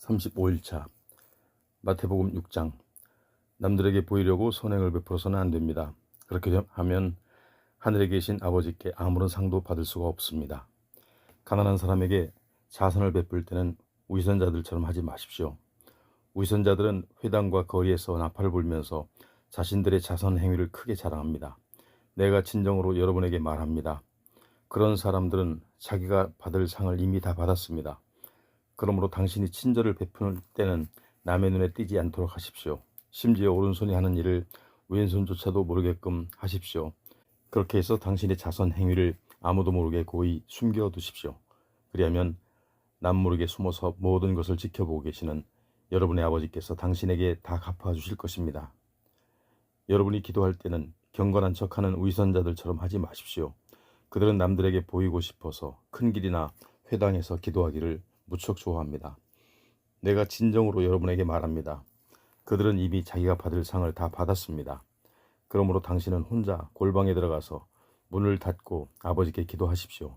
35일차 마태복음 6장. 남들에게 보이려고 선행을 베풀어서는 안 됩니다. 그렇게 하면 하늘에 계신 아버지께 아무런 상도 받을 수가 없습니다. 가난한 사람에게 자선을 베풀 때는 위선자들처럼 하지 마십시오. 위선자들은 회당과 거리에서 나팔을 불면서 자신들의 자선 행위를 크게 자랑합니다. 내가 진정으로 여러분에게 말합니다. 그런 사람들은 자기가 받을 상을 이미 다 받았습니다. 그러므로 당신이 친절을 베푸는 때는 남의 눈에 띄지 않도록 하십시오. 심지어 오른손이 하는 일을 왼손조차도 모르게끔 하십시오. 그렇게 해서 당신의 자선 행위를 아무도 모르게 고이 숨겨두십시오. 그리하면 남 모르게 숨어서 모든 것을 지켜보고 계시는 여러분의 아버지께서 당신에게 다 갚아주실 것입니다. 여러분이 기도할 때는 경건한 척하는 위선자들처럼 하지 마십시오. 그들은 남들에게 보이고 싶어서 큰 길이나 회당에서 기도하기를 무척 좋아합니다. 내가 진정으로 여러분에게 말합니다. 그들은 이미 자기가 받을 상을 다 받았습니다. 그러므로 당신은 혼자 골방에 들어가서 문을 닫고 아버지께 기도하십시오.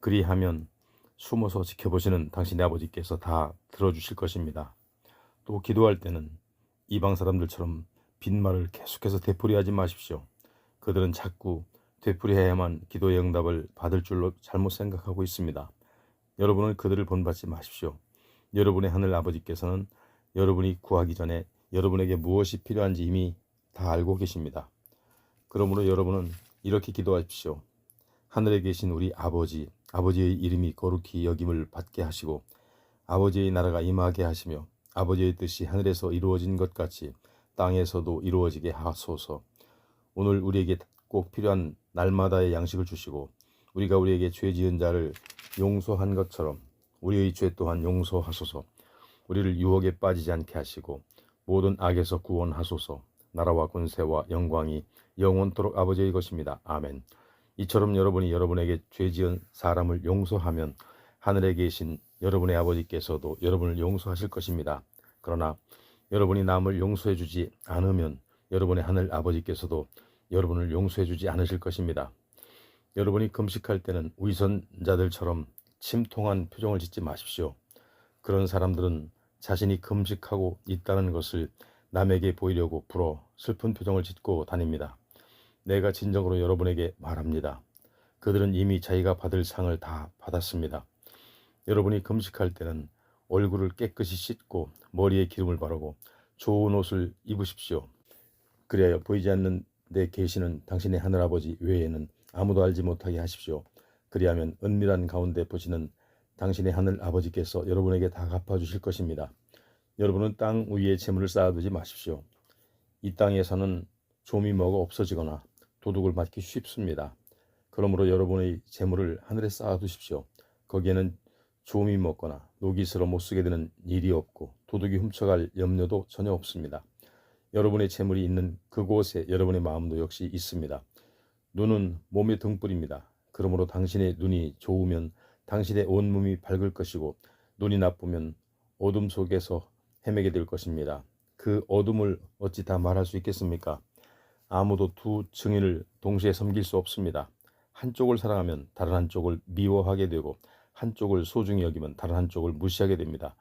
그리하면 숨어서 지켜보시는 당신의 아버지께서 다 들어주실 것입니다. 또 기도할 때는 이방 사람들처럼 빈말을 계속해서 되풀이하지 마십시오. 그들은 자꾸 되풀이해야만 기도의 응답을 받을 줄로 잘못 생각하고 있습니다. 여러분은 그들을 본받지 마십시오. 여러분의 하늘 아버지께서는 여러분이 구하기 전에 여러분에게 무엇이 필요한지 이미 다 알고 계십니다. 그러므로 여러분은 이렇게 기도하십시오. 하늘에 계신 우리 아버지, 아버지의 이름이 거룩히 여김을 받게 하시고 아버지의 나라가 임하게 하시며 아버지의 뜻이 하늘에서 이루어진 것 같이 땅에서도 이루어지게 하소서. 오늘 우리에게 꼭 필요한 날마다의 양식을 주시고 우리가 우리에게 죄 지은 자를 용서한 것처럼 우리의 죄 또한 용서하소서. 우리를 유혹에 빠지지 않게 하시고 모든 악에서 구원하소서. 나라와 권세와 영광이 영원토록 아버지의 것입니다. 아멘. 이처럼 여러분이 여러분에게 죄 지은 사람을 용서하면 하늘에 계신 여러분의 아버지께서도 여러분을 용서하실 것입니다. 그러나 여러분이 남을 용서해 주지 않으면 여러분의 하늘 아버지께서도 여러분을 용서해 주지 않으실 것입니다. 여러분이 금식할 때는 위선자들처럼 침통한 표정을 짓지 마십시오. 그런 사람들은 자신이 금식하고 있다는 것을 남에게 보이려고 불어 슬픈 표정을 짓고 다닙니다. 내가 진정으로 여러분에게 말합니다. 그들은 이미 자기가 받을 상을 다 받았습니다. 여러분이 금식할 때는 얼굴을 깨끗이 씻고 머리에 기름을 바르고 좋은 옷을 입으십시오. 그리하여 보이지 않는 데 계시는 당신의 하늘아버지 외에는 아무도 알지 못하게 하십시오. 그리하면 은밀한 가운데 보시는 당신의 하늘 아버지께서 여러분에게 다 갚아주실 것입니다. 여러분은 땅 위에 재물을 쌓아두지 마십시오. 이 땅에서는 좀이 먹어 없어지거나 도둑을 맞기 쉽습니다. 그러므로 여러분의 재물을 하늘에 쌓아두십시오. 거기에는 좀이 먹거나 녹이 슬어 못쓰게 되는 일이 없고 도둑이 훔쳐갈 염려도 전혀 없습니다. 여러분의 재물이 있는 그곳에 여러분의 마음도 역시 있습니다. 눈은 몸의 등불입니다. 그러므로 당신의 눈이 좋으면 당신의 온몸이 밝을 것이고 눈이 나쁘면 어둠 속에서 헤매게 될 것입니다. 그 어둠을 어찌 다 말할 수 있겠습니까? 아무도 두 증인을 동시에 섬길 수 없습니다. 한쪽을 사랑하면 다른 한쪽을 미워하게 되고 한쪽을 소중히 여기면 다른 한쪽을 무시하게 됩니다.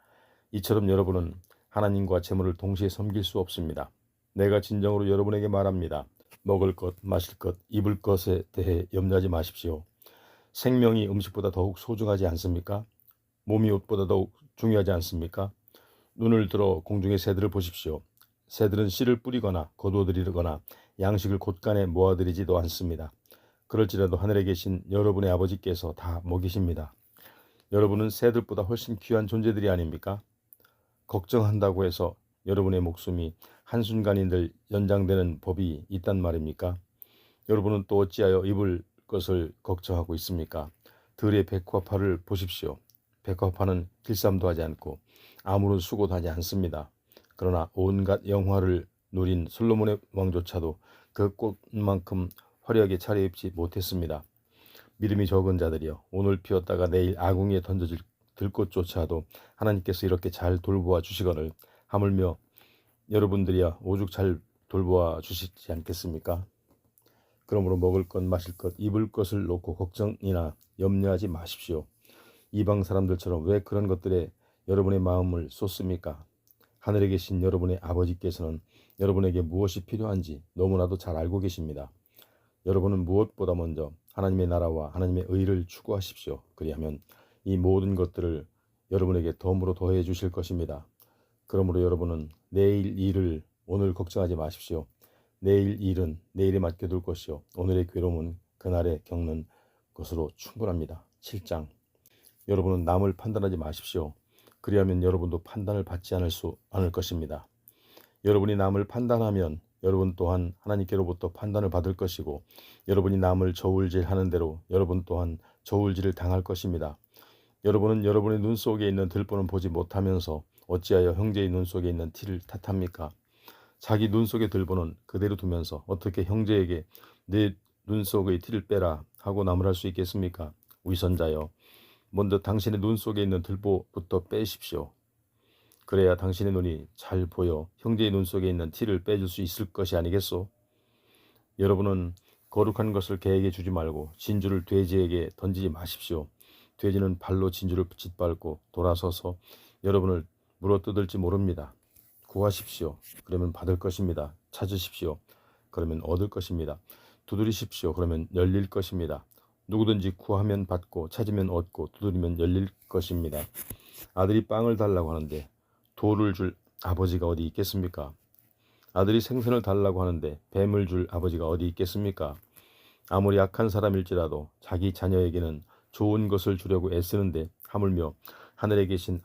이처럼 여러분은 하나님과 재물을 동시에 섬길 수 없습니다. 내가 진정으로 여러분에게 말합니다. 먹을 것, 마실 것, 입을 것에 대해 염려하지 마십시오. 생명이 음식보다 더욱 소중하지 않습니까? 몸이 옷보다 더욱 중요하지 않습니까? 눈을 들어 공중의 새들을 보십시오. 새들은 씨를 뿌리거나 거두어들이거나 양식을 곳간에 모아들이지도 않습니다. 그럴지라도 하늘에 계신 여러분의 아버지께서 다 먹이십니다. 여러분은 새들보다 훨씬 귀한 존재들이 아닙니까? 걱정한다고 해서 여러분의 목숨이 한순간인들 연장되는 법이 있단 말입니까? 여러분은 또 어찌하여 입을 것을 걱정하고 있습니까? 들의 백화파를 보십시오. 백화파는 길쌈도 하지 않고 아무런 수고도 하지 않습니다. 그러나 온갖 영화를 누린 솔로몬의 왕조차도 그 꽃만큼 화려하게 차려입지 못했습니다. 믿음이 적은 자들이여, 오늘 피었다가 내일 아궁이에 던져질 들꽃조차도 하나님께서 이렇게 잘 돌보아 주시거늘 하물며 여러분들이야 오죽 잘 돌보아 주시지 않겠습니까? 그러므로 먹을 것, 마실 것, 입을 것을 놓고 걱정이나 염려하지 마십시오. 이방 사람들처럼 왜 그런 것들에 여러분의 마음을 쏟습니까? 하늘에 계신 여러분의 아버지께서는 여러분에게 무엇이 필요한지 너무나도 잘 알고 계십니다. 여러분은 무엇보다 먼저 하나님의 나라와 하나님의 의를 추구하십시오. 그리하면 이 모든 것들을 여러분에게 덤으로 더해 주실 것입니다. 그러므로 여러분은 내일 일을 오늘 걱정하지 마십시오. 내일 일은 내일에 맡겨둘 것이요 오늘의 괴로움은 그날에 겪는 것으로 충분합니다. 7장. 여러분은 남을 판단하지 마십시오. 그리하면 여러분도 판단을 받지 않을 것입니다. 여러분이 남을 판단하면 여러분 또한 하나님께로부터 판단을 받을 것이고, 여러분이 남을 저울질하는 대로 여러분 또한 저울질을 당할 것입니다. 여러분은 여러분의 눈 속에 있는 들보는 보지 못하면서 어찌하여 형제의 눈 속에 있는 티를 탓합니까? 자기 눈 속의 들보는 그대로 두면서 어떻게 형제에게 내 눈 속의 티를 빼라 하고 나무랄 수 있겠습니까? 위선자여, 먼저 당신의 눈 속에 있는 들보부터 빼십시오. 그래야 당신의 눈이 잘 보여 형제의 눈 속에 있는 티를 빼줄 수 있을 것이 아니겠소? 여러분은 거룩한 것을 개에게 주지 말고 진주를 돼지에게 던지지 마십시오. 돼지는 발로 진주를 짓밟고 돌아서서 여러분을 물어뜯을지 모릅니다. 구하십시오. 그러면 받을 것입니다. 찾으십시오. 그러면 얻을 것입니다. 두드리십시오. 그러면 열릴 것입니다. 누구든지 구하면 받고 찾으면 얻고 두드리면 열릴 것입니다. 아들이 빵을 달라고 하는데 돌을 줄 아버지가 어디 있겠습니까? 아들이 생선을 달라고 하는데 뱀을 줄 아버지가 어디 있겠습니까? 아무리 악한 사람일지라도 자기 자녀에게는 좋은 것을 주려고 애쓰는데 하물며 하늘에 계신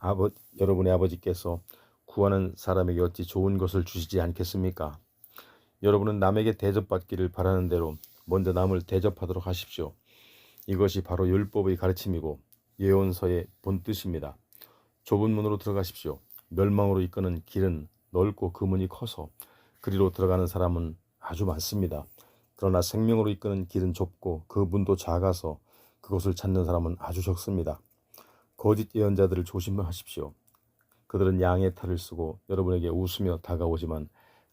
여러분의 아버지께서 구하는 사람에게 어찌 좋은 것을 주시지 않겠습니까? 여러분은 남에게 대접받기를 바라는 대로 먼저 남을 대접하도록 하십시오. 이것이 바로 율법의 가르침이고 예언서의 본뜻입니다. 좁은 문으로 들어가십시오. 멸망으로 이끄는 길은 넓고 그 문이 커서 그리로 들어가는 사람은 아주 많습니다. 그러나 생명으로 이끄는 길은 좁고 그 문도 작아서 그것을 찾는 사람은 아주 적습니다. 거짓 예언자들을 조심하십시오. 그들은 양의 탈을 쓰고 여러분에게 웃으며 다가오지만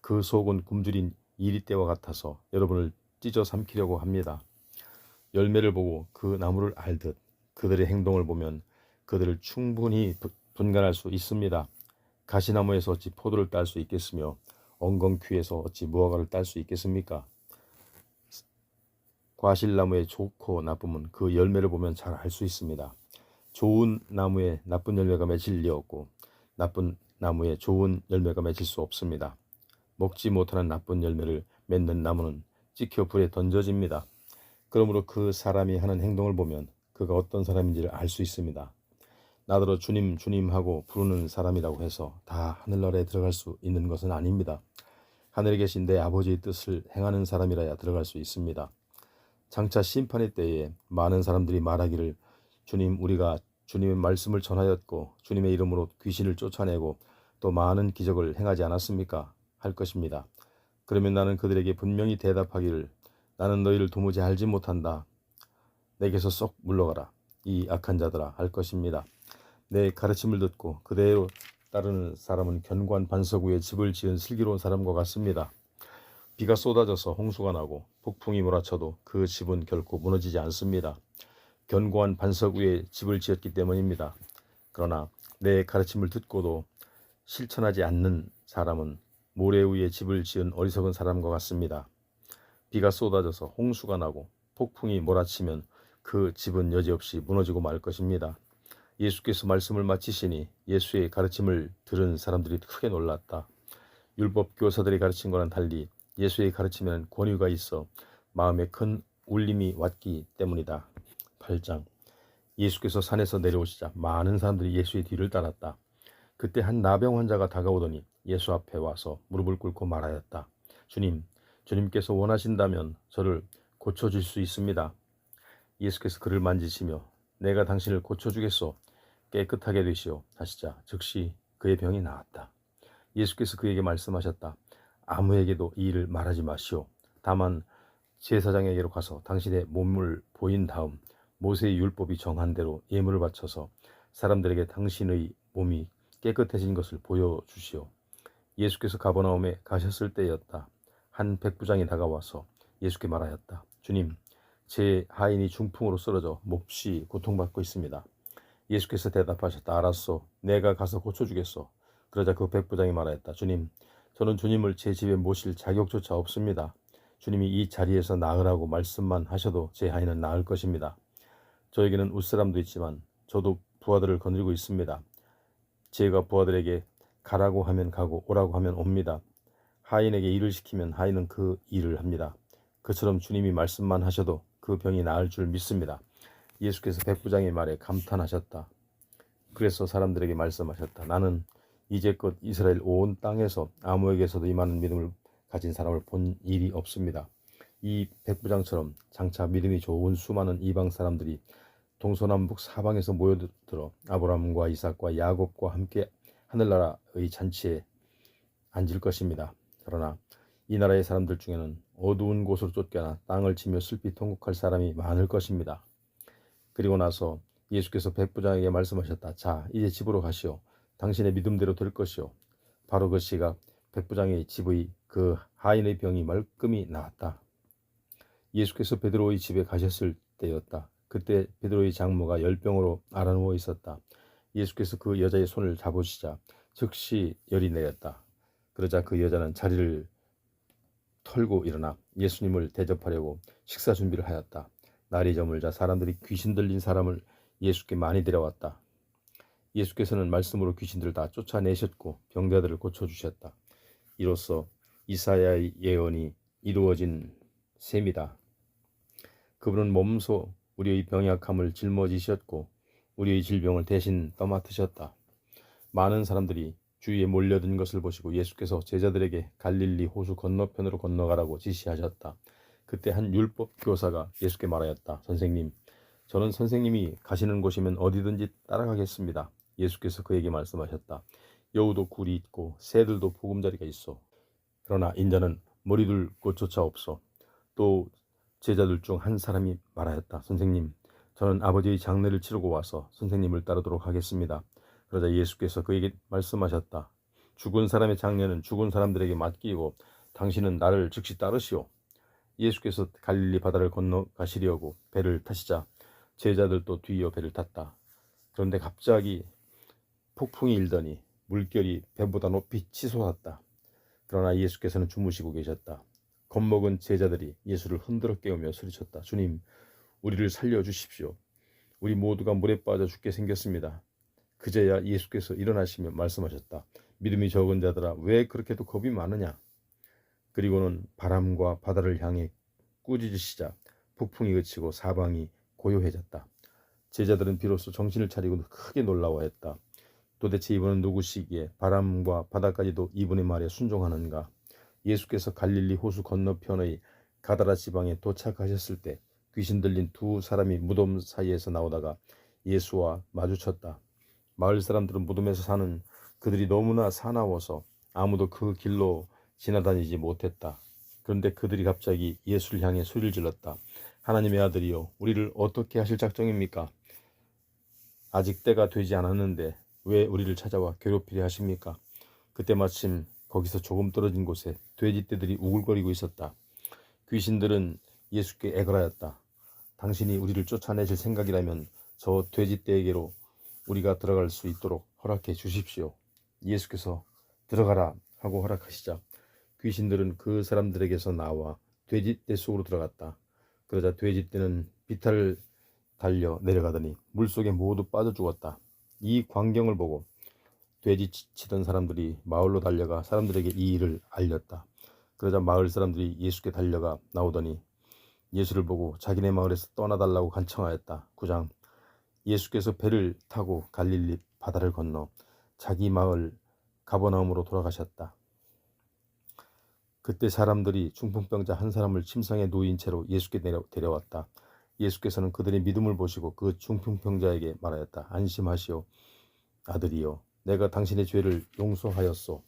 그 속은 굶주린 이리떼와 같아서 여러분을 찢어 삼키려고 합니다. 열매를 보고 그 나무를 알듯 그들의 행동을 보면 그들을 충분히 분간할 수 있습니다. 가시나무에서 어찌 포도를 딸 수 있겠으며 엉겅퀴에서 어찌 무화과를 딸 수 있겠습니까? 과실나무의 좋고 나쁨은 그 열매를 보면 잘 알 수 있습니다. 좋은 나무에 나쁜 열매가 맺힐 리 없고 나쁜 나무에 좋은 열매가 맺힐 수 없습니다. 먹지 못하는 나쁜 열매를 맺는 나무는 찍혀 불에 던져집니다. 그러므로 그 사람이 하는 행동을 보면 그가 어떤 사람인지를 알 수 있습니다. 나더러 주님 주님 하고 부르는 사람이라고 해서 다 하늘나라에 들어갈 수 있는 것은 아닙니다. 하늘에 계신 내 아버지의 뜻을 행하는 사람이라야 들어갈 수 있습니다. 장차 심판의 때에 많은 사람들이 말하기를 주님, 우리가 주님의 말씀을 전하였고 주님의 이름으로 귀신을 쫓아내고 또 많은 기적을 행하지 않았습니까? 할 것입니다. 그러면 나는 그들에게 분명히 대답하기를 나는 너희를 도무지 알지 못한다. 내게서 쏙 물러가라. 이 악한 자들아 할 것입니다. 내 가르침을 듣고 그대로 따르는 사람은 견고한 반석 위에 집을 지은 슬기로운 사람과 같습니다. 비가 쏟아져서 홍수가 나고 폭풍이 몰아쳐도 그 집은 결코 무너지지 않습니다. 견고한 반석 위에 집을 지었기 때문입니다. 그러나 내 가르침을 듣고도 실천하지 않는 사람은 모래 위에 집을 지은 어리석은 사람과 같습니다. 비가 쏟아져서 홍수가 나고 폭풍이 몰아치면 그 집은 여지없이 무너지고 말 것입니다. 예수께서 말씀을 마치시니 예수의 가르침을 들은 사람들이 크게 놀랐다. 율법 교사들의 가르침과는 달리 예수의 가르침에는 권위가 있어 마음에 큰 울림이 왔기 때문이다. 8장. 예수께서 산에서 내려오시자 많은 사람들이 예수의 뒤를 따랐다. 그때 한 나병 환자가 다가오더니 예수 앞에 와서 무릎을 꿇고 말하였다. 주님, 주님께서 원하신다면 저를 고쳐줄 수 있습니다. 예수께서 그를 만지시며 내가 당신을 고쳐주겠소. 깨끗하게 되시오. 하시자 즉시 그의 병이 나았다. 예수께서 그에게 말씀하셨다. 아무에게도 이 일을 말하지 마시오. 다만 제사장에게로 가서 당신의 몸을 보인 다음 모세의 율법이 정한 대로 예물을 바쳐서 사람들에게 당신의 몸이 깨끗해진 것을 보여주시오. 예수께서 가버나움에 가셨을 때였다. 한 백부장이 다가와서 예수께 말하였다. 주님, 제 하인이 중풍으로 쓰러져 몹시 고통받고 있습니다. 예수께서 대답하셨다. 알았소. 내가 가서 고쳐주겠소. 그러자 그 백부장이 말하였다. 주님, 저는 주님을 제 집에 모실 자격조차 없습니다. 주님이 이 자리에서 나으라고 말씀만 하셔도 제 아이는 나을 것입니다. 저에게는 웃사람도 있지만 저도 부하들을 거느리고 있습니다. 제가 부하들에게 가라고 하면 가고 오라고 하면 옵니다. 하인에게 일을 시키면 하인은 그 일을 합니다. 그처럼 주님이 말씀만 하셔도 그 병이 나을 줄 믿습니다. 예수께서 백부장의 말에 감탄하셨다. 그래서 사람들에게 말씀하셨다. 나는 이제껏 이스라엘 온 땅에서 아무에게서도 이만한 믿음을 가진 사람을 본 일이 없습니다. 이 백부장처럼 장차 믿음이 좋은 수많은 이방 사람들이 동서남북 사방에서 모여들어 아브라함과 이삭과 야곱과 함께 하늘나라의 잔치에 앉을 것입니다. 그러나 이 나라의 사람들 중에는 어두운 곳으로 쫓겨나 땅을 치며 슬피 통곡할 사람이 많을 것입니다. 그리고 나서 예수께서 백부장에게 말씀하셨다. 자, 이제 집으로 가시오. 당신의 믿음대로 될 것이오. 바로 그 시각 백부장의 집의 그 하인의 병이 말끔히 나았다. 예수께서 베드로의 집에 가셨을 때였다. 그때 베드로의 장모가 열병으로 앓아누워 있었다. 예수께서 그 여자의 손을 잡으시자 즉시 열이 내렸다. 그러자 그 여자는 자리를 털고 일어나 예수님을 대접하려고 식사 준비를 하였다. 날이 저물자 사람들이 귀신 들린 사람을 예수께 많이 데려왔다. 예수께서는 말씀으로 귀신들을 다 쫓아내셨고 병자들을 고쳐주셨다. 이로써 이사야의 예언이 이루어진 셈이다. 그분은 몸소 우리의 병약함을 짊어지셨고 우리의 질병을 대신 떠맡으셨다. 많은 사람들이 주위에 몰려든 것을 보시고 예수께서 제자들에게 갈릴리 호수 건너편으로 건너가라고 지시하셨다. 그때 한 율법 교사가 예수께 말하였다. 선생님, 저는 선생님이 가시는 곳이면 어디든지 따라가겠습니다. 예수께서 그에게 말씀하셨다. 여우도 굴이 있고 새들도 보금자리가 있어. 그러나 인자는 머리둘 곳조차 없어. 또 제자들 중 한 사람이 말하였다. 선생님, 저는 아버지의 장례를 치르고 와서 선생님을 따르도록 하겠습니다. 그러자 예수께서 그에게 말씀하셨다. 죽은 사람의 장례는 죽은 사람들에게 맡기고 당신은 나를 즉시 따르시오. 예수께서 갈릴리 바다를 건너가시려고 배를 타시자 제자들도 뒤이어 배를 탔다. 그런데 갑자기 폭풍이 일더니 물결이 배보다 높이 치솟았다. 그러나 예수께서는 주무시고 계셨다. 겁먹은 제자들이 예수를 흔들어 깨우며 소리쳤다. 주님, 우리를 살려주십시오. 우리 모두가 물에 빠져 죽게 생겼습니다. 그제야 예수께서 일어나시며 말씀하셨다. 믿음이 적은 자들아, 왜 그렇게도 겁이 많으냐? 그리고는 바람과 바다를 향해 꾸짖으시자 폭풍이 그치고 사방이 고요해졌다. 제자들은 비로소 정신을 차리고 크게 놀라워했다. 도대체 이분은 누구시기에 바람과 바다까지도 이분의 말에 순종하는가? 예수께서 갈릴리 호수 건너편의 가다라 지방에 도착하셨을 때 귀신 들린 두 사람이 무덤 사이에서 나오다가 예수와 마주쳤다. 마을 사람들은 무덤에서 사는 그들이 너무나 사나워서 아무도 그 길로 지나다니지 못했다. 그런데 그들이 갑자기 예수를 향해 소리를 질렀다. 하나님의 아들이여, 우리를 어떻게 하실 작정입니까? 아직 때가 되지 않았는데 왜 우리를 찾아와 괴롭히려 하십니까? 그때 마침 거기서 조금 떨어진 곳에 돼지떼들이 우글거리고 있었다. 귀신들은 예수께 애걸하였다. 당신이 우리를 쫓아내실 생각이라면 저 돼지떼에게로 우리가 들어갈 수 있도록 허락해 주십시오. 예수께서 들어가라 하고 허락하시자 귀신들은 그 사람들에게서 나와 돼지떼 속으로 들어갔다. 그러자 돼지떼는 비탈을 달려 내려가더니 물속에 모두 빠져 죽었다. 이 광경을 보고 돼지 치던 사람들이 마을로 달려가 사람들에게 이 일을 알렸다. 그러자 마을 사람들이 예수께 달려가 나오더니 예수를 보고 자기네 마을에서 떠나달라고 간청하였다. 9장. 예수께서 배를 타고 갈릴리 바다를 건너 자기 마을 가버나움으로 돌아가셨다. 그때 사람들이 중풍병자 한 사람을 침상에 누인 채로 예수께 데려왔다. 예수께서는 그들의 믿음을 보시고 그 중풍병자에게 말하였다. 안심하시오, 아들이여, 내가 당신의 죄를 용서하였소.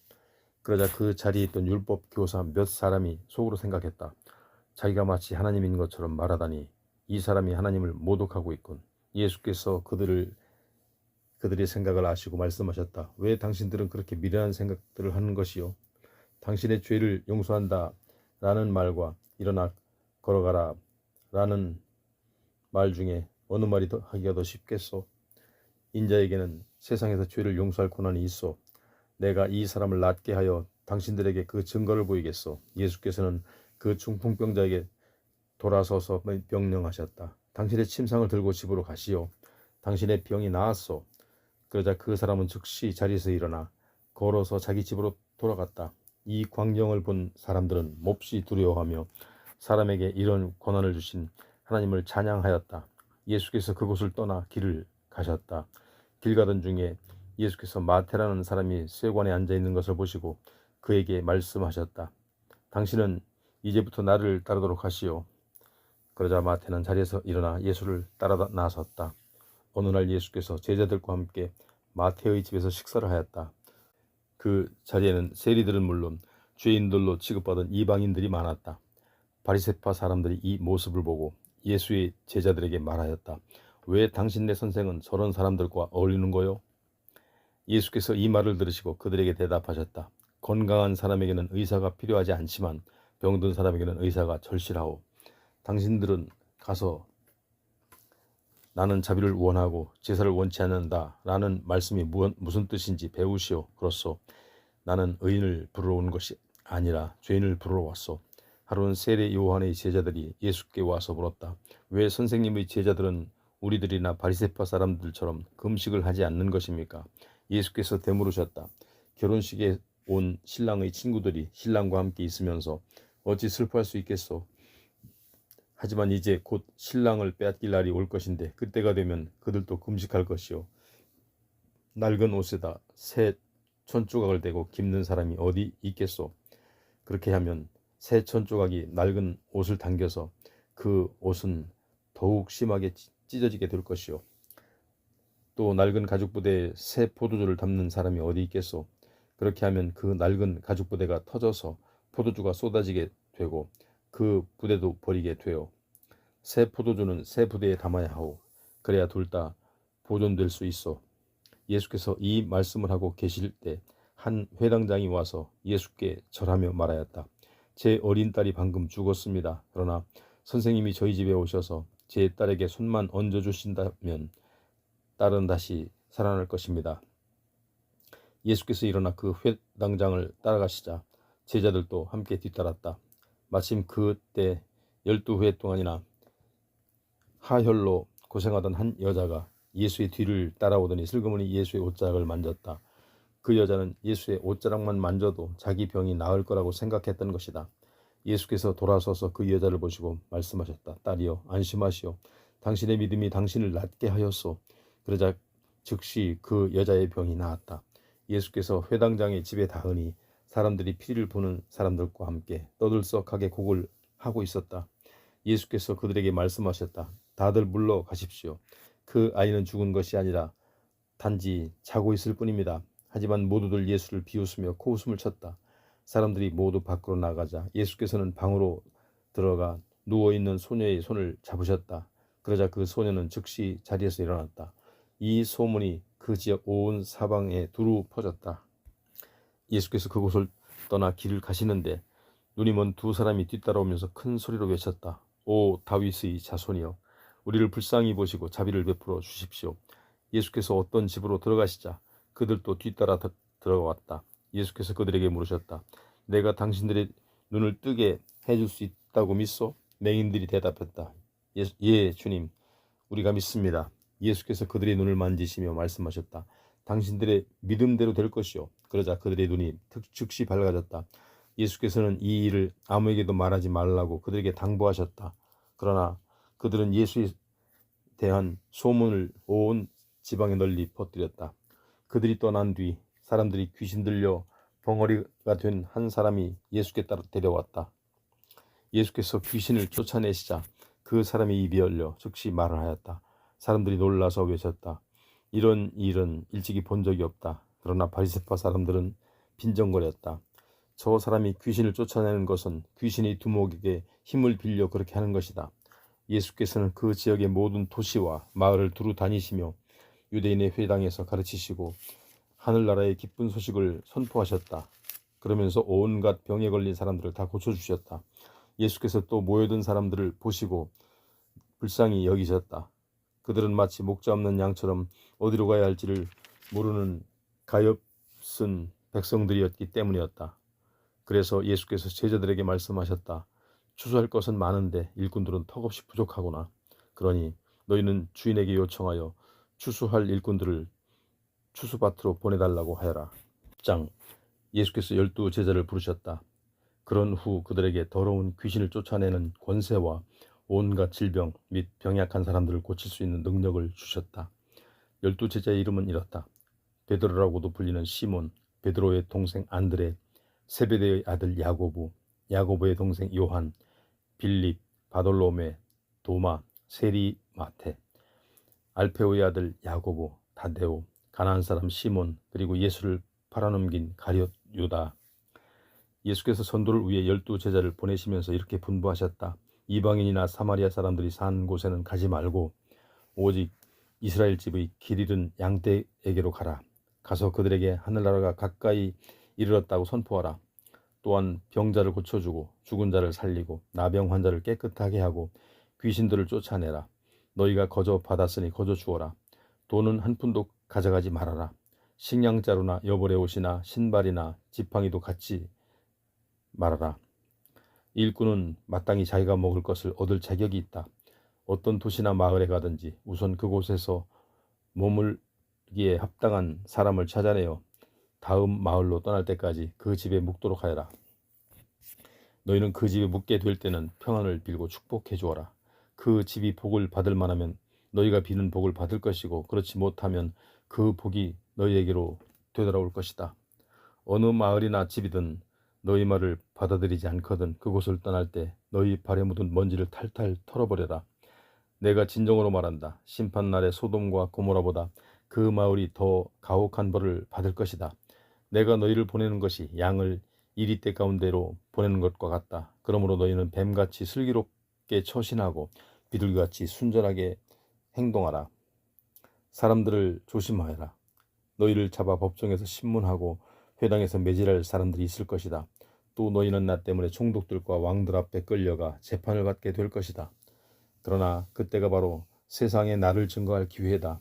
그러자 그 자리에 있던 율법 교사 몇 사람이 속으로 생각했다. 자기가 마치 하나님인 것처럼 말하다니 이 사람이 하나님을 모독하고 있군. 예수께서 그들의 생각을 아시고 말씀하셨다. 왜 당신들은 그렇게 미련한 생각들을 하는 것이요? 당신의 죄를 용서한다 라는 말과 일어나 걸어가라 라는 말 중에 어느 말이 하기가 더 쉽겠소? 인자에게는 세상에서 죄를 용서할 권한이 있어. 내가 이 사람을 낫게 하여 당신들에게 그 증거를 보이겠소. 예수께서는 그 중풍병자에게 돌아서서 명령하셨다. 당신의 침상을 들고 집으로 가시오. 당신의 병이 나았소. 그러자 그 사람은 즉시 자리에서 일어나 걸어서 자기 집으로 돌아갔다. 이 광경을 본 사람들은 몹시 두려워하며 사람에게 이런 권한을 주신 하나님을 찬양하였다. 예수께서 그곳을 떠나 길을 가셨다. 길 가던 중에 예수께서 마태라는 사람이 쇠관에 앉아 있는 것을 보시고 그에게 말씀하셨다. 당신은 이제부터 나를 따르도록 하시오. 그러자 마태는 자리에서 일어나 예수를 따라 나섰다. 어느 날 예수께서 제자들과 함께 마태의 집에서 식사를 하였다. 그 자리에는 세리들은 물론 죄인들로 취급받은 이방인들이 많았다. 바리새파 사람들이 이 모습을 보고 예수의 제자들에게 말하였다. 왜 당신네 선생은 저런 사람들과 어울리는 거요? 예수께서 이 말을 들으시고 그들에게 대답하셨다. 건강한 사람에게는 의사가 필요하지 않지만 병든 사람에게는 의사가 절실하오. 당신들은 가서 나는 자비를 원하고 제사를 원치 않는다 라는 말씀이 무슨 뜻인지 배우시오. 그렇소. 나는 의인을 부르러 온 것이 아니라 죄인을 부르러 왔소. 하루는 세례 요한의 제자들이 예수께 와서 물었다. 왜 선생님의 제자들은 우리들이나 바리새파 사람들처럼 금식을 하지 않는 것입니까? 예수께서 되물으셨다. 결혼식에 온 신랑의 친구들이 신랑과 함께 있으면서 어찌 슬퍼할 수 있겠소? 하지만 이제 곧 신랑을 빼앗길 날이 올 것인데 그때가 되면 그들도 금식할 것이요. 낡은 옷에다 새 천조각을 대고 깁는 사람이 어디 있겠소? 그렇게 하면 새 천조각이 낡은 옷을 당겨서 그 옷은 더욱 심하게 찢어지게 될 것이요. 또 낡은 가죽부대에 새 포도주를 담는 사람이 어디 있겠소? 그렇게 하면 그 낡은 가죽부대가 터져서 포도주가 쏟아지게 되고 그 부대도 버리게 돼요. 새 포도주는 새 부대에 담아야 하오. 그래야 둘 다 보존될 수 있어. 예수께서 이 말씀을 하고 계실 때 한 회당장이 와서 예수께 절하며 말하였다. 제 어린 딸이 방금 죽었습니다. 그러나 선생님이 저희 집에 오셔서 제 딸에게 손만 얹어주신다면 딸은 다시 살아날 것입니다. 예수께서 일어나 그 회당장을 따라가시자 제자들도 함께 뒤따랐다. 마침 그때 12회 동안이나 하혈로 고생하던 한 여자가 예수의 뒤를 따라오더니 슬그머니 예수의 옷자락을 만졌다. 그 여자는 예수의 옷자락만 만져도 자기 병이 나을 거라고 생각했던 것이다. 예수께서 돌아서서 그 여자를 보시고 말씀하셨다. 딸이여, 안심하시오. 당신의 믿음이 당신을 낫게 하였소. 그러자 즉시 그 여자의 병이 나았다. 예수께서 회당장의 집에 닿으니 사람들이 피를 보는 사람들과 함께 떠들썩하게 곡을 하고 있었다. 예수께서 그들에게 말씀하셨다. 다들 물러가십시오. 그 아이는 죽은 것이 아니라 단지 자고 있을 뿐입니다. 하지만 모두들 예수를 비웃으며 코웃음을 쳤다. 사람들이 모두 밖으로 나가자 예수께서는 방으로 들어가 누워있는 소녀의 손을 잡으셨다. 그러자 그 소녀는 즉시 자리에서 일어났다. 이 소문이 그 지역 온 사방에 두루 퍼졌다. 예수께서 그곳을 떠나 길을 가시는데 눈이 먼 두 사람이 뒤따라오면서 큰 소리로 외쳤다. 오 다윗의 자손이여, 우리를 불쌍히 보시고 자비를 베풀어 주십시오. 예수께서 어떤 집으로 들어가시자 그들도 뒤따라 들어왔다. 예수께서 그들에게 물으셨다. 내가 당신들의 눈을 뜨게 해줄 수 있다고 믿소? 맹인들이 대답했다. 예, 주님, 우리가 믿습니다. 예수께서 그들의 눈을 만지시며 말씀하셨다. 당신들의 믿음대로 될 것이요. 그러자 그들의 눈이 즉시 밝아졌다. 예수께서는 이 일을 아무에게도 말하지 말라고 그들에게 당부하셨다. 그러나 그들은 예수에 대한 소문을 온 지방에 널리 퍼뜨렸다. 그들이 떠난 뒤 사람들이 귀신 들려 벙어리가 된 한 사람이 예수께 따라 데려왔다. 예수께서 귀신을 쫓아내시자 그 사람의 입이 열려 즉시 말을 하였다. 사람들이 놀라서 외쳤다. 이런 일은 일찍이 본 적이 없다. 그러나 바리새파 사람들은 빈정거렸다. 저 사람이 귀신을 쫓아내는 것은 귀신의 두목에게 힘을 빌려 그렇게 하는 것이다. 예수께서는 그 지역의 모든 도시와 마을을 두루 다니시며 유대인의 회당에서 가르치시고 하늘나라의 기쁜 소식을 선포하셨다. 그러면서 온갖 병에 걸린 사람들을 다 고쳐주셨다. 예수께서 또 모여든 사람들을 보시고 불쌍히 여기셨다. 그들은 마치 목자 없는 양처럼 어디로 가야 할지를 모르는 가엾은 백성들이었기 때문이었다. 그래서 예수께서 제자들에게 말씀하셨다. 추수할 것은 많은데 일꾼들은 턱없이 부족하구나. 그러니 너희는 주인에게 요청하여 추수할 일꾼들을 추수밭으로 보내달라고 하여라. 10장. 예수께서 12 제자를 부르셨다. 그런 후 그들에게 더러운 귀신을 쫓아내는 권세와 온갖 질병 및 병약한 사람들을 고칠 수 있는 능력을 주셨다. 12 제자의 이름은 이렇다. 베드로라고도 불리는 시몬, 베드로의 동생 안드레, 세베대의 아들 야고보, 야고보의 동생 요한, 빌립, 바돌로메, 도마, 세리, 마테, 알페오의 아들 야고보, 다데오, 가나안 사람 시몬, 그리고 예수를 팔아넘긴 가룟 유다. 예수께서 전도를 위해 12 제자를 보내시면서 이렇게 분부하셨다. 이방인이나 사마리아 사람들이 사는 곳에는 가지 말고 오직 이스라엘 집의 길 잃은 양떼에게로 가라. 가서 그들에게 하늘나라가 가까이 이르렀다고 선포하라. 또한 병자를 고쳐주고 죽은 자를 살리고 나병 환자를 깨끗하게 하고 귀신들을 쫓아내라. 너희가 거저 받았으니 거저 주어라. 돈은 한 푼도 가져가지 말아라. 식량자루나 여벌의 옷이나 신발이나 지팡이도 갖지 말아라. 일꾼은 마땅히 자기가 먹을 것을 얻을 자격이 있다. 어떤 도시나 마을에 가든지 우선 그곳에서 머물기에 합당한 사람을 찾아내어 다음 마을로 떠날 때까지 그 집에 묵도록 하여라. 너희는 그 집에 묵게 될 때는 평안을 빌고 축복해 주어라. 그 집이 복을 받을 만하면 너희가 비는 복을 받을 것이고 그렇지 못하면 그 복이 너희에게로 되돌아올 것이다. 어느 마을이나 집이든 너희 말을 받아들이지 않거든 그곳을 떠날 때 너희 발에 묻은 먼지를 탈탈 털어버려라. 내가 진정으로 말한다. 심판날에 소돔과 고모라보다 그 마을이 더 가혹한 벌을 받을 것이다. 내가 너희를 보내는 것이 양을 이리떼 가운데로 보내는 것과 같다. 그러므로 너희는 뱀같이 슬기롭게 처신하고 비둘기같이 순전하게 행동하라. 사람들을 조심하여라. 너희를 잡아 법정에서 신문하고 회당에서 매질할 사람들이 있을 것이다. 또 너희는 나 때문에 총독들과 왕들 앞에 끌려가 재판을 받게 될 것이다. 그러나 그때가 바로 세상에 나를 증거할 기회다.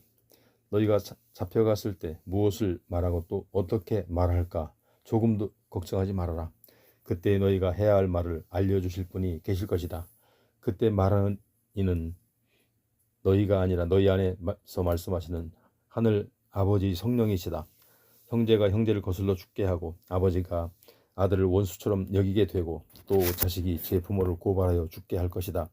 너희가 잡혀갔을 때 무엇을 말하고 또 어떻게 말할까 조금도 걱정하지 말아라. 그때 너희가 해야 할 말을 알려주실 분이 계실 것이다. 그때 말하는 이는 너희가 아니라 너희 안에서 말씀하시는 하늘 아버지 성령이시다. 형제가 형제를 거슬러 죽게 하고 아버지가 아들을 원수처럼 여기게 되고 또 자식이 제 부모를 고발하여 죽게 할 것이다.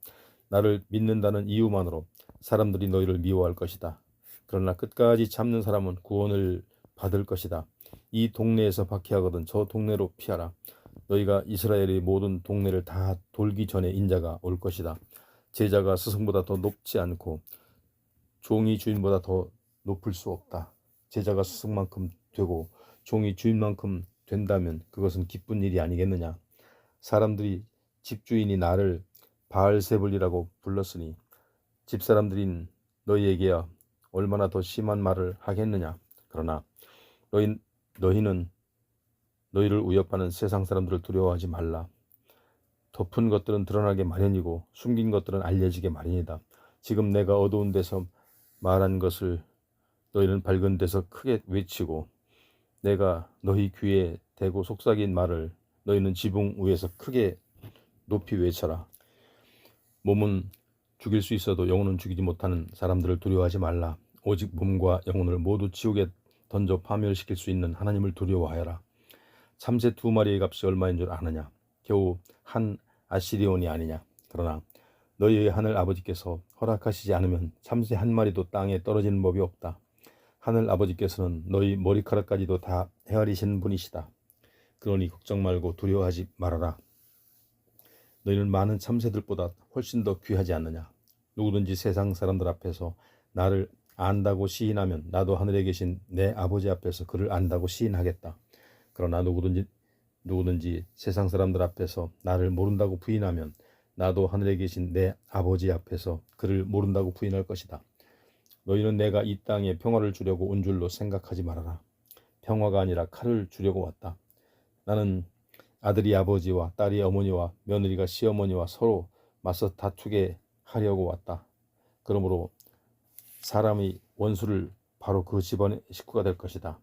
나를 믿는다는 이유만으로 사람들이 너희를 미워할 것이다. 그러나 끝까지 참는 사람은 구원을 받을 것이다. 이 동네에서 박해하거든 저 동네로 피하라. 너희가 이스라엘의 모든 동네를 다 돌기 전에 인자가 올 것이다. 제자가 스승보다 더 높지 않고 종이 주인보다 더 높을 수 없다. 제자가 스승만큼 되고 종이 주인만큼 된다면 그것은 기쁜 일이 아니겠느냐. 사람들이 집주인이 나를 바알세불이라고 불렀으니 집사람들인 너희에게야 얼마나 더 심한 말을 하겠느냐. 그러나 너희는 너희를 위협하는 세상 사람들을 두려워하지 말라. 덮은 것들은 드러나게 마련이고 숨긴 것들은 알려지게 마련이다. 지금 내가 어두운 데서 말한 것을 너희는 밝은 데서 크게 외치고 내가 너희 귀에 대고 속삭인 말을 너희는 지붕 위에서 크게 높이 외쳐라. 몸은 죽일 수 있어도 영혼은 죽이지 못하는 사람들을 두려워하지 말라. 오직 몸과 영혼을 모두 지옥에 던져 파멸시킬 수 있는 하나님을 두려워하여라. 참새 2마리의 값이 얼마인 줄 아느냐. 겨우 한 아시리온이 아니냐. 그러나 너희의 하늘 아버지께서 허락하시지 않으면 참새 1마리도 땅에 떨어지는 법이 없다. 하늘 아버지께서는 너희 머리카락까지도 다 헤아리시는 분이시다. 그러니 걱정 말고 두려워하지 말아라. 너희는 많은 참새들보다 훨씬 더 귀하지 않느냐. 누구든지 세상 사람들 앞에서 나를 안다고 시인하면 나도 하늘에 계신 내 아버지 앞에서 그를 안다고 시인하겠다. 그러나 누구든지 세상 사람들 앞에서 나를 모른다고 부인하면 나도 하늘에 계신 내 아버지 앞에서 그를 모른다고 부인할 것이다. 너희는 내가 이 땅에 평화를 주려고 온 줄로 생각하지 말아라. 평화가 아니라 칼을 주려고 왔다. 나는 아들이 아버지와 딸이 어머니와 며느리가 시어머니와 서로 맞서 다투게 하려고 왔다. 그러므로 사람의 원수를 바로 그 집안의 식구가 될 것이다.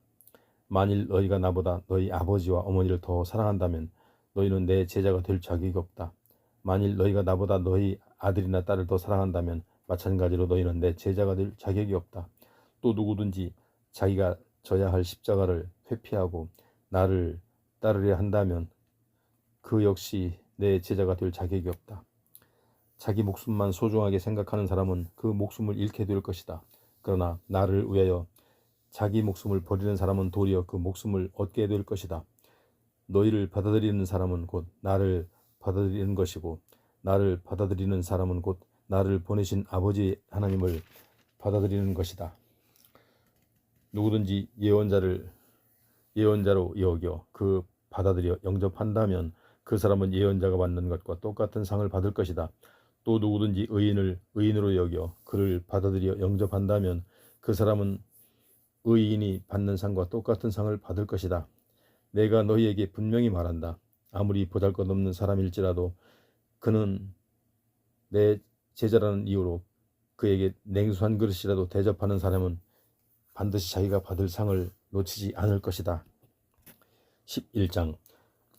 만일 너희가 나보다 너희 아버지와 어머니를 더 사랑한다면 너희는 내 제자가 될 자격이 없다. 만일 너희가 나보다 너희 아들이나 딸을 더 사랑한다면 마찬가지로 너희는 내 제자가 될 자격이 없다. 또 누구든지 자기가 져야 할 십자가를 회피하고 나를 따르려 한다면 그 역시 내 제자가 될 자격이 없다. 자기 목숨만 소중하게 생각하는 사람은 그 목숨을 잃게 될 것이다. 그러나 나를 위하여 자기 목숨을 버리는 사람은 도리어 그 목숨을 얻게 될 것이다. 너희를 받아들이는 사람은 곧 나를 받아들이는 것이고 나를 받아들이는 사람은 곧 나를 보내신 아버지 하나님을 받아들이는 것이다. 누구든지 예언자로 여겨 그 받아들여 영접한다면 그 사람은 예언자가 받는 것과 똑같은 상을 받을 것이다. 또 누구든지 의인을 의인으로 여겨 그를 받아들여 영접한다면 그 사람은 의인이 받는 상과 똑같은 상을 받을 것이다. 내가 너희에게 분명히 말한다. 아무리 보잘것없는 사람일지라도 그는 내 제자라는 이유로 그에게 냉수 한 그릇이라도 대접하는 사람은 반드시 자기가 받을 상을 놓치지 않을 것이다. 11장.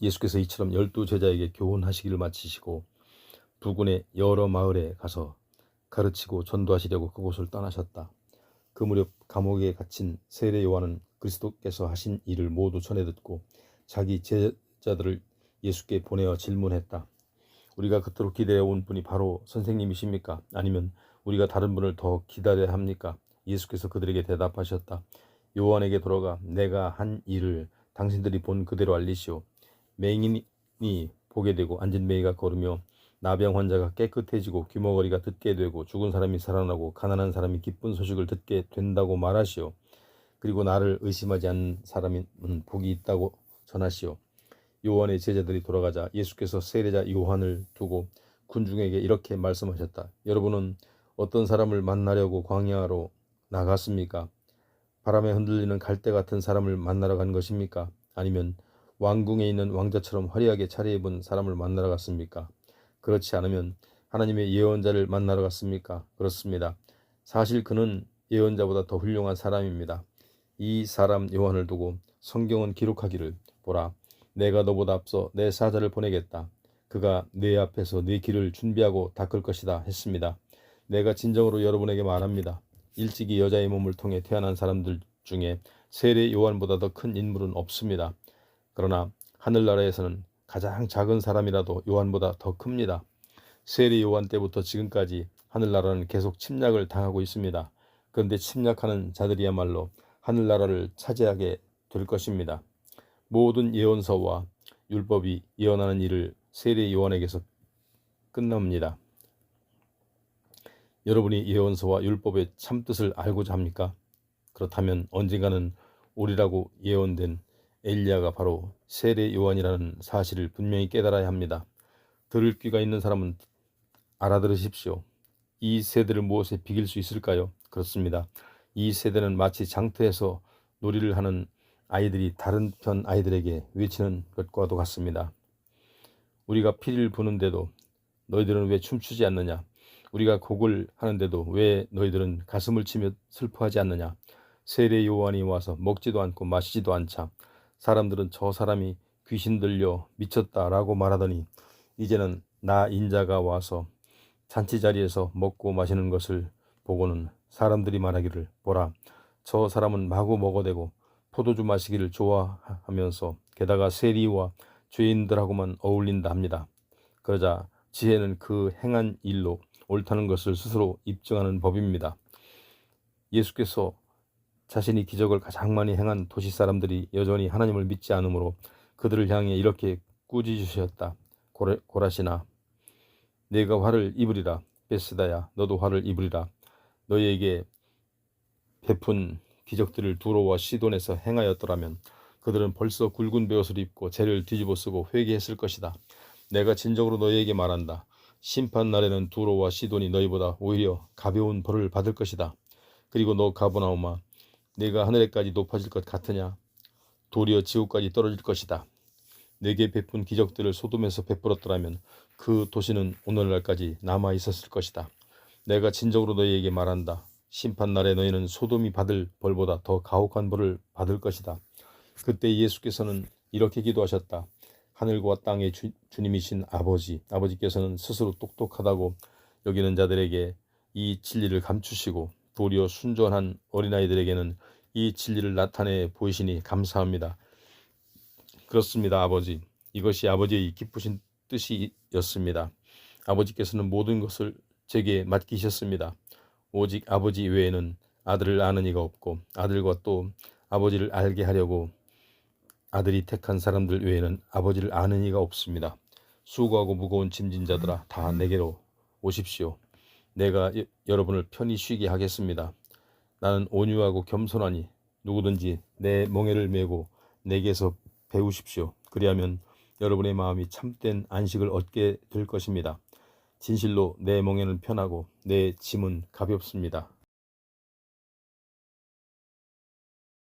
예수께서 이처럼 12제자에게 교훈하시기를 마치시고 부근의 여러 마을에 가서 가르치고 전도하시려고 그곳을 떠나셨다. 그 무렵 감옥에 갇힌 세례 요한은 그리스도께서 하신 일을 모두 전해 듣고 자기 제자들을 예수께 보내어 질문했다. 우리가 그토록 기다려온 분이 바로 선생님이십니까? 아니면 우리가 다른 분을 더 기다려야 합니까? 예수께서 그들에게 대답하셨다. 요한에게 돌아가 내가 한 일을 당신들이 본 그대로 알리시오. 맹인이 보게 되고 앉은 매가 걸으며 나병 환자가 깨끗해지고 귀머거리가 듣게 되고 죽은 사람이 살아나고 가난한 사람이 기쁜 소식을 듣게 된다고 말하시오. 그리고 나를 의심하지 않는 사람은 복이 있다고 전하시오. 요한의 제자들이 돌아가자 예수께서 세례자 요한을 두고 군중에게 이렇게 말씀하셨다. 여러분은 어떤 사람을 만나려고 광야로 나갔습니까? 바람에 흔들리는 갈대 같은 사람을 만나러 간 것입니까? 아니면 왕궁에 있는 왕자처럼 화려하게 차려입은 사람을 만나러 갔습니까? 그렇지 않으면 하나님의 예언자를 만나러 갔습니까? 그렇습니다. 사실 그는 예언자보다 더 훌륭한 사람입니다. 이 사람 요한을 두고 성경은 기록하기를 보라 내가 너보다 앞서 내 사자를 보내겠다. 그가 내 앞에서 네 길을 준비하고 닦을 것이다 했습니다. 내가 진정으로 여러분에게 말합니다. 일찍이 여자의 몸을 통해 태어난 사람들 중에 세례 요한보다 더 큰 인물은 없습니다. 그러나 하늘나라에서는 가장 작은 사람이라도 요한보다 더 큽니다. 세례 요한 때부터 지금까지 하늘나라는 계속 침략을 당하고 있습니다. 그런데 침략하는 자들이야말로 하늘나라를 차지하게 될 것입니다. 모든 예언서와 율법이 예언하는 일을 세례 요한에게서 끝납니다. 여러분이 예언서와 율법의 참뜻을 알고자 합니까? 그렇다면 언젠가는 오리라고 예언된 엘리야가 바로 세례 요한이라는 사실을 분명히 깨달아야 합니다. 들을 귀가 있는 사람은 알아들으십시오. 이 세대를 무엇에 비길 수 있을까요? 그렇습니다. 이 세대는 마치 장터에서 놀이를 하는 아이들이 다른 편 아이들에게 외치는 것과도 같습니다. 우리가 피리를 부는데도 너희들은 왜 춤추지 않느냐? 우리가 곡을 하는데도 왜 너희들은 가슴을 치며 슬퍼하지 않느냐? 세례 요한이 와서 먹지도 않고 마시지도 않자 사람들은 저 사람이 귀신 들려 미쳤다라고 말하더니 이제는 나 인자가 와서 잔치 자리에서 먹고 마시는 것을 보고는 사람들이 말하기를 보라 저 사람은 마구 먹어대고 포도주 마시기를 좋아하면서 게다가 세리와 죄인들하고만 어울린다 합니다. 그러자 지혜는 그 행한 일로 옳다는 것을 스스로 입증하는 법입니다. 예수께서 자신이 기적을 가장 많이 행한 도시 사람들이 여전히 하나님을 믿지 않으므로 그들을 향해 이렇게 꾸짖으셨다. 고라시나 내가 화를 입으리라. 베스다야 너도 화를 입으리라. 너희에게 베푼 기적들을 두로와 시돈에서 행하였더라면 그들은 벌써 굵은 베옷을 입고 죄를 뒤집어 쓰고 회개했을 것이다. 내가 진정으로 너희에게 말한다. 심판 날에는 두로와 시돈이 너희보다 오히려 가벼운 벌을 받을 것이다. 그리고 너 가버나움아 네가 하늘에까지 높아질 것 같으냐? 도리어 지옥까지 떨어질 것이다. 내게 베푼 기적들을 소돔에서 베풀었더라면 그 도시는 오늘날까지 남아 있었을 것이다. 내가 진정으로 너희에게 말한다. 심판날에 너희는 소돔이 받을 벌보다 더 가혹한 벌을 받을 것이다. 그때 예수께서는 이렇게 기도하셨다. 하늘과 땅의 주님이신 아버지께서는 스스로 똑똑하다고 여기는 자들에게 이 진리를 감추시고 도리어 순전한 어린아이들에게는 이 진리를 나타내 보이시니 감사합니다. 그렇습니다, 아버지. 이것이 아버지의 기쁘신 뜻이었습니다. 아버지께서는 모든 것을 제게 맡기셨습니다. 오직 아버지 외에는 아들을 아는 이가 없고 아들과 또 아버지를 알게 하려고 아들이 택한 사람들 외에는 아버지를 아는 이가 없습니다. 수고하고 무거운 짐진 자들아 다 내게로 오십시오. 내가 여러분을 편히 쉬게 하겠습니다. 나는 온유하고 겸손하니 누구든지 내 멍에를 메고 내게서 배우십시오. 그리하면 여러분의 마음이 참된 안식을 얻게 될 것입니다. 진실로 내 멍에는 편하고 내 짐은 가볍습니다.